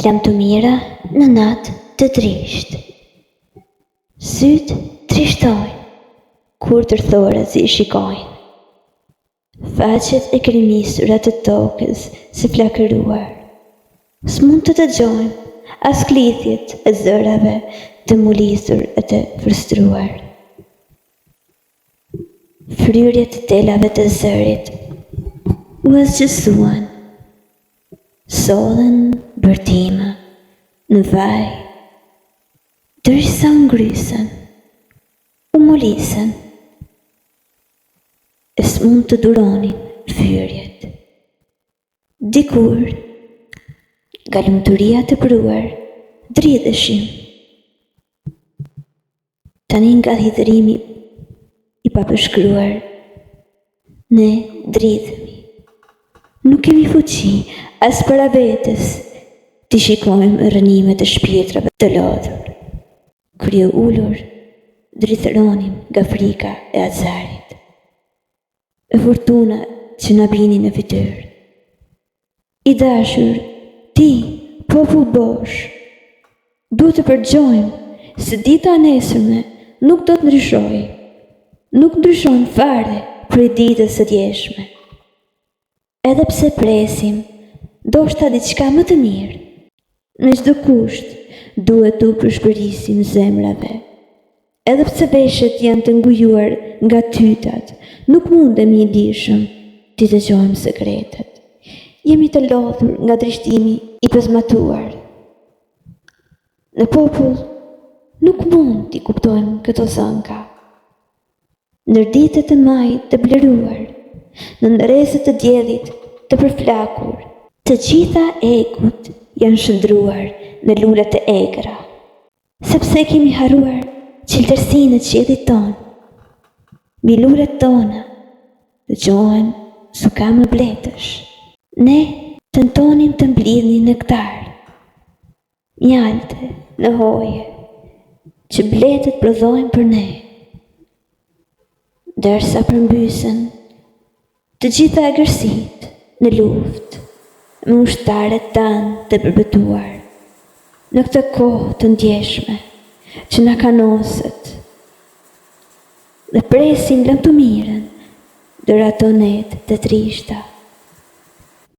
Lam të mira në natë të trisht. Sytë trishtojnë, kur tërthorat si shikojnë. Faqet e krimisura të tokës si flakëruar. S'mund të dëgjojmë as klithjet e zërave të mulisur e të frustruar. Fryrjet të telave të zërit u asgjësuan, solën bërtima në vaj, dërsa u ngrysën, u molisën, e s'mund të duronin fryrjet. Dikur, nga lumturia të pruar, dridheshim. Tani nga hidhërimi i papërshkruar, ne dridhemi. Nuk kemi fuqi as para vetes t'i shikojmë rënimet e shpirtrave të lodhur. Krye ullur, drithëronim nga frika e azarit. E fortuna që na bini në fytyrë. I dashur, ti, popull bosh, duhet të përgjojmë se dita e nesërme nuk do të ndryshojë. Nuk ndryshon fare prej ditës së djeshme. Edhe pse presim, ndoshta diçka më të mirë, në çdo kusht duhet t'u përshpërisim zemrave. Edhe pse veshët janë të ngujuar nga tytat, nuk mundemi i lishëm t'i dëgjojmë sekretet. Jemi të lodhur nga trishtimi i pëzmatuar. Në popull, nuk mund t'i kuptojmë këto zënka. Ndër ditët e majit të bleruar, në ndërezët të diellit të përflakur, të gjitha egut janë shndruar në lulet e egra, sepse kemi harruar qiltërsinë e qiellit ton. Mbi lulet tona dëgjohen sukame bletësh. Ne tentonim të mblidhnin nektar, mjalte në hoje, që bletët prodhojnë për ne. Dërsa përmbysen të gjitha agërsit në luft me ushtarët tanë të përbetuar në këtë kohë të ndjeshme që na kanosët dhe presim lëmtumirën dër ato netë të trishta.